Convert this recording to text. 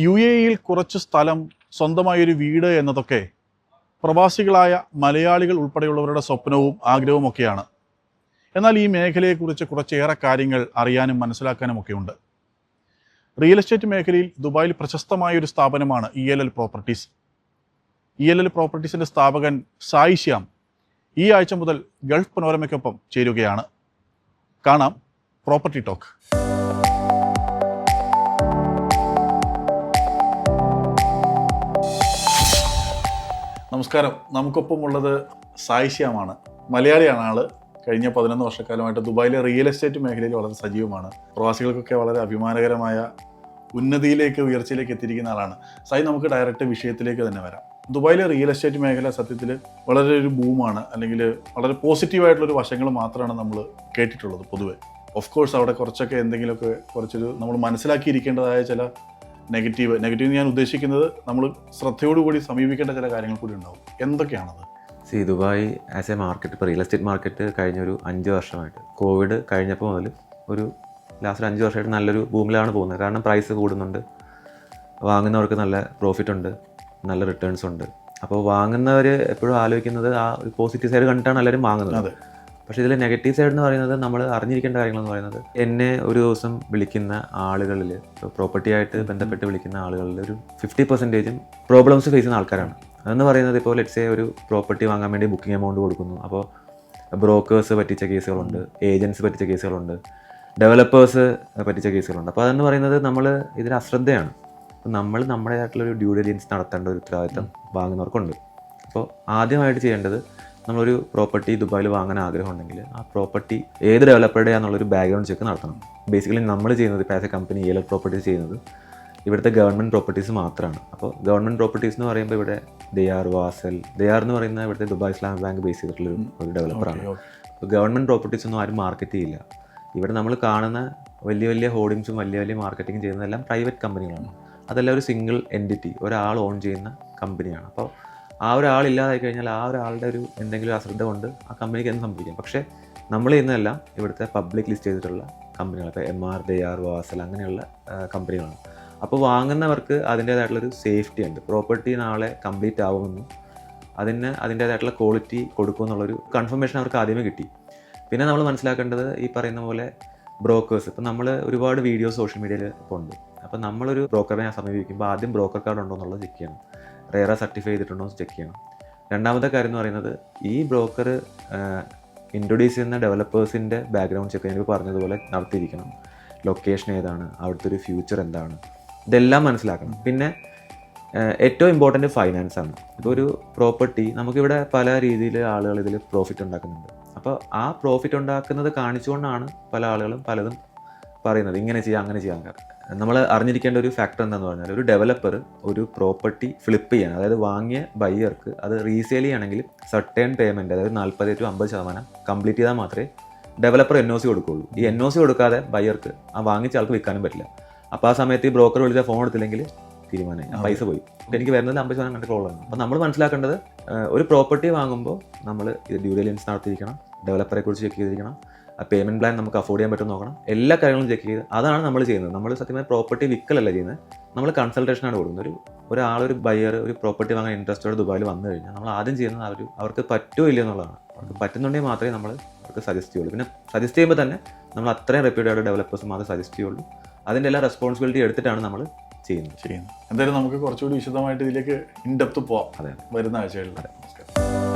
UAE-യിൽ കുറച്ച് സ്ഥലം, സ്വന്തമായൊരു വീട് എന്നതൊക്കെ പ്രവാസികളായ മലയാളികൾ ഉൾപ്പെടെയുള്ളവരുടെ സ്വപ്നവും ആഗ്രഹവുമൊക്കെയാണ്. എന്നാൽ ഈ മേഖലയെക്കുറിച്ച് കുറച്ചേറെ കാര്യങ്ങൾ അറിയാനും മനസ്സിലാക്കാനും ഒക്കെയുണ്ട്. റിയൽ എസ്റ്റേറ്റ് മേഖലയിൽ ദുബായിൽ പ്രശസ്തമായൊരു സ്ഥാപനമാണ് ELL പ്രോപ്പർട്ടീസ്. ELL പ്രോപ്പർട്ടീസിൻ്റെ സ്ഥാപകൻ സായി ശ്യാം ഈ ആഴ്ച മുതൽ ഗൾഫ് പനോരമയ്ക്കൊപ്പം ചേരുകയാണ്. കാണാം പ്രോപ്പർട്ടി ടോക്ക്. നമസ്കാരം. നമുക്കൊപ്പം ഉള്ളത് സായി ശ്യാമാണ്. മലയാളിയാണ് ആള്. കഴിഞ്ഞ 11 വർഷക്കാലമായിട്ട് ദുബായിലെ റിയൽ എസ്റ്റേറ്റ് മേഖലയിൽ വളരെ സജീവമാണ്. പ്രവാസികൾക്കൊക്കെ വളരെ അഭിമാനകരമായ ഉന്നതിയിലേക്ക്, ഉയർച്ചയിലേക്ക് എത്തിയിരിക്കുന്ന ആളാണ്. സായി, നമുക്ക് ഡയറക്റ്റ് വിഷയത്തിലേക്ക് തന്നെ വരാം. ദുബായിലെ റിയൽ എസ്റ്റേറ്റ് മേഖല സത്യത്തിൽ വളരെ ഒരു ബൂമാണ്, അല്ലെങ്കിൽ വളരെ പോസിറ്റീവായിട്ടുള്ളൊരു വശങ്ങൾ മാത്രമാണ് നമ്മൾ കേട്ടിട്ടുള്ളത് പൊതുവെ. ഓഫ് കോഴ്സ് അവിടെ കുറച്ചൊക്കെ എന്തെങ്കിലുമൊക്കെ നമ്മൾ മനസ്സിലാക്കിയിരിക്കേണ്ടതായ ചില നെഗറ്റീവ് ഞാൻ ഉദ്ദേശിക്കുന്നത് നമ്മൾ ശ്രദ്ധയോടുകൂടി സമീപിക്കേണ്ട ചില കാര്യങ്ങൾ കൂടി ഉണ്ടാവും. എന്തൊക്കെയാണത്? ദുബായ് ആസ് എ മാർക്കറ്റ്, ഇപ്പോൾ റിയൽ എസ്റ്റേറ്റ് മാർക്കറ്റ് കഴിഞ്ഞൊരു 5 വർഷമായിട്ട്, കോവിഡ് കഴിഞ്ഞപ്പോൾ മുതൽ ഒരു ലാസ്റ്റ് 5 വർഷമായിട്ട് നല്ലൊരു ബൂമിലാണ് പോകുന്നത്. കാരണം പ്രൈസ് കൂടുന്നുണ്ട്, വാങ്ങുന്നവർക്ക് നല്ല പ്രോഫിറ്റ് ഉണ്ട്, നല്ല റിട്ടേൺസ് ഉണ്ട്. അപ്പോൾ വാങ്ങുന്നവർ എപ്പോഴും ആലോചിക്കുന്നത് ആ ഒരു പോസിറ്റീവ് സൈഡ് കണ്ടിട്ടാണ് എല്ലാവരും വാങ്ങുന്നത്. പക്ഷേ ഇതിൽ നെഗറ്റീവ് സൈഡ് എന്ന് പറയുന്നത്, നമ്മൾ അറിഞ്ഞിരിക്കേണ്ട കാര്യങ്ങളെന്ന് പറയുന്നത്, എന്നെ ഒരു ദിവസം വിളിക്കുന്ന ആളുകളിൽ, പ്രോപ്പർട്ടിയായിട്ട് ബന്ധപ്പെട്ട് വിളിക്കുന്ന ആളുകളിൽ ഒരു 50% പ്രോബ്ലംസ് ഫേസ് ചെയ്യുന്ന ആൾക്കാരാണ്. അതെന്ന് പറയുന്നത്, ഇപ്പോൾ ലെറ്റ്സ് സേ ഒരു പ്രോപ്പർട്ടി വാങ്ങാൻ വേണ്ടി ബുക്കിംഗ് എമൗണ്ട് കൊടുക്കുന്നു. അപ്പോൾ ബ്രോക്കേഴ്സ് പറ്റിച്ച കേസുകളുണ്ട്, ഏജൻസ് പറ്റിച്ച കേസുകളുണ്ട്, ഡെവലപ്പേഴ്സ് പറ്റിച്ച കേസുകളുണ്ട്. അപ്പോൾ അതെന്ന് പറയുന്നത് നമ്മൾ ഇതിൽ അശ്രദ്ധയാണ്. അപ്പോൾ നമ്മൾ നമ്മുടേതായിട്ടുള്ളൊരു ഡ്യൂ ഡിലിജൻസ് നടത്തേണ്ട ഒരു ഉത്തരവാദിത്തം വാങ്ങുന്നവർക്കുണ്ട്. അപ്പോൾ ആദ്യമായിട്ട് ചെയ്യേണ്ടത്, നമ്മളൊരു പ്രോപ്പർട്ടി ദുബായിൽ വാങ്ങാൻ ആഗ്രഹം ഉണ്ടെങ്കിൽ ആ പ്രോപ്പർട്ടി ഏത് ഡെവലപ്പറുടെയാണെന്നുള്ളൊരു ബാക്ക്ഗ്രൗണ്ട് ചെക്ക് നടത്തണം. ബേസിക്കലി നമ്മൾ ചെയ്യുന്നത്, ഇപ്പോൾ as A company ELL properties ചെയ്യുന്നത് ഇവിടുത്തെ ഗവൺമെൻറ് പ്രോപ്പർട്ടീസ് മാത്രമാണ്. അപ്പോൾ ഗവൺമെൻറ് പ്രോപ്പർട്ടീസ് എന്ന് പറയുമ്പോൾ ഇവിടെ ദയാർ, വാസൽ, ദയാർ എന്ന് പറയുന്ന ഇവിടുത്തെ ദുബായ് ഇസ്ലാമിക് ബാങ്ക് ബേസ് ചെയ്തിട്ടുള്ളൊരു ഡെവലപ്പറാണ്. അപ്പോൾ ഗവൺമെൻറ് പ്രോപ്പർട്ടീസ് ഒന്നും ആരും മാർക്കറ്റ് ചെയ്യില്ല. ഇവിടെ നമ്മൾ കാണുന്ന വലിയ വലിയ ഹോർഡിങ്സും വലിയ വലിയ മാർക്കറ്റിംഗ് ചെയ്യുന്നതെല്ലാം പ്രൈവറ്റ് കമ്പനികളാണ്. അതെല്ലാം ഒരു സിംഗിൾ എൻറ്റിറ്റി, ഒരാൾ ഓൺ ചെയ്യുന്ന കമ്പനിയാണ്. അപ്പോൾ ആ ഒരാളില്ലാതായി കഴിഞ്ഞാൽ ആ ഒരാളുടെ ഒരു എന്തെങ്കിലും അശ്രദ്ധ കൊണ്ട് ആ കമ്പനിക്ക് എന്ത് സംഭവിക്കാം. പക്ഷേ നമ്മൾ ചെയ്യുന്നതെല്ലാം ഇവിടുത്തെ പബ്ലിക് ലിസ്റ്റ് ചെയ്തിട്ടുള്ള കമ്പനികൾ, ഇപ്പോൾ MR, ദയാർ, വാസൽ അങ്ങനെയുള്ള കമ്പനികളാണ്. അപ്പോൾ വാങ്ങുന്നവർക്ക് അതിൻ്റേതായിട്ടുള്ളൊരു സേഫ്റ്റി ഉണ്ട്. പ്രോപ്പർട്ടി നാളെ കംപ്ലീറ്റ് ആവുമെന്നും അതിൻ്റേതായിട്ടുള്ള ക്വാളിറ്റി കൊടുക്കുമെന്നുള്ളൊരു കൺഫർമേഷൻ അവർക്ക് ആദ്യമേ കിട്ടി. പിന്നെ നമ്മൾ മനസ്സിലാക്കേണ്ടത്, ഈ പറയുന്ന പോലെ ബ്രോക്കേഴ്സ്, ഇപ്പോൾ നമ്മൾ ഒരുപാട് വീഡിയോസ് സോഷ്യൽ മീഡിയയിൽ ഇപ്പോൾ ഉണ്ട്. അപ്പോൾ നമ്മളൊരു ബ്രോക്കറിനെ സമീപിക്കുമ്പോൾ ആദ്യം ബ്രോക്കർ കാർഡ് ഉണ്ടോ എന്നുള്ളത് ചെക്ക് ചെയ്യണം, റേറ സർട്ടിഫൈ ചെയ്തിട്ടുണ്ടോ എന്ന് ചെക്ക് ചെയ്യണം. രണ്ടാമത്തെ കാര്യം എന്ന് പറയുന്നത്, ഈ ബ്രോക്കർ ഇൻട്രൊഡ്യൂസ് ചെയ്യുന്ന ഡെവലപ്പേഴ്സിൻ്റെ ബാക്ക്ഗ്രൗണ്ട് ചെക്ക് എനിക്ക് പറഞ്ഞതുപോലെ നടത്തിയിരിക്കണം. ലൊക്കേഷൻ ഏതാണ്, അവിടുത്തെ ഒരു ഫ്യൂച്ചർ എന്താണ്, ഇതെല്ലാം മനസ്സിലാക്കണം. പിന്നെ ഏറ്റവും ഇമ്പോർട്ടൻറ്റ് ഫൈനാൻസ് ആണ്. ഇപ്പോൾ ഒരു പ്രോപ്പർട്ടി, നമുക്കിവിടെ പല രീതിയിൽ ആളുകൾ ഇതിൽ പ്രോഫിറ്റ് ഉണ്ടാക്കുന്നുണ്ട്. അപ്പോൾ ആ പ്രോഫിറ്റ് ഉണ്ടാക്കുന്നത് കാണിച്ചുകൊണ്ടാണ് പല ആളുകളും പലതും പറയുന്നത്, ഇങ്ങനെ ചെയ്യാം അങ്ങനെ ചെയ്യാം. നമ്മൾ അറിഞ്ഞിരിക്കേണ്ട ഒരു ഫാക്ടർ എന്താണെന്ന് പറഞ്ഞാൽ, ഒരു ഡെവലപ്പർ ഒരു പ്രോപ്പർട്ടി ഫ്ലിപ്പ് ചെയ്യാൻ, അതായത് വാങ്ങിയ ബയ്യർക്ക് അത് റീസെയിൽ ചെയ്യുകയാണെങ്കിൽ സർട്ടേൺ പേയ്മെൻറ്റ്, അതായത് 40 to 50% കംപ്ലീറ്റ് ചെയ്താൽ മാത്രമേ ഡെവലപ്പർ NOC കൊടുക്കുകയുള്ളൂ. ഈ NOC കൊടുക്കാതെ ബയ്യർക്ക് ആ വാങ്ങിച്ച ആൾക്ക് വിൽക്കാനും പറ്റില്ല. അപ്പോൾ ആ സമയത്ത് ഈ ബ്രോക്കർ വിളിച്ചാൽ ഫോൺ എടുത്തില്ലെങ്കിൽ തീരുമാനമായി, ആ പൈസ പോയി. എനിക്ക് വരുന്നത് 50% കൺട്രോളാണ്. അപ്പോൾ നമ്മൾ മനസ്സിലാക്കേണ്ടത്, ഒരു പ്രോപ്പർട്ടി വാങ്ങുമ്പോൾ നമ്മൾ ഡ്യൂ ഡിലിജൻസ് നടത്തിയിരിക്കണം, ഡെവലപ്പറെ കുറിച്ച് ചെക്ക് ചെയ്തിരിക്കണം, ആ പേയ്മെൻറ്റ് പ്ലാൻ നമുക്ക് അഫോർഡ് ചെയ്യാൻ പറ്റും നോക്കണം, എല്ലാ കാര്യങ്ങളും ചെക്ക് ചെയ്ത് അതാണ് നമ്മൾ ചെയ്യുന്നത്. നമ്മൾ സത്യമായി പ്രോപ്പർട്ടി വിൽക്കലല്ല ചെയ്യുന്നത്, നമ്മൾ കൺസൾട്ടേഷനാണ് കൊടുക്കുന്നത്. ഒരാളൊരു ബയ്യർ ഒരു പ്രോപ്പർട്ടി വാങ്ങാൻ ഇൻട്രസ്റ്റോടെ ദുബായിൽ വന്നു കഴിഞ്ഞാൽ നമ്മൾ ആദ്യം ചെയ്യുന്നത് അവർക്ക് പറ്റുമോ ഇല്ലയോ എന്നുള്ളതാണ്. അവർക്ക് പറ്റുന്നുണ്ടെങ്കിൽ മാത്രമേ നമ്മൾ അവർക്ക് സജസ്റ്റ് ചെയ്യുള്ളൂ. പിന്നെ സജസ്റ്റ് ചെയ്യുമ്പോൾ തന്നെ നമ്മൾ അത്രയും റെപ്യൂട്ടഡ് ഡെവലപ്പേഴ്സ് മാത്രമേ സജസ്റ്റ് ചെയ്യുള്ളൂ. അതിൻ്റെ എല്ലാ റെസ്പോൺസിബിലിറ്റി എടുത്തിട്ടാണ് നമ്മൾ ചെയ്യുന്നത്. എന്തായാലും നമുക്ക് കുറച്ചുകൂടി വിശദമായിട്ട് ഇതിലേക്ക് ഇൻ ഡെപ്ത് പോവാം വരുന്ന ആഴ്ചകളിൽ. നമസ്കാരം.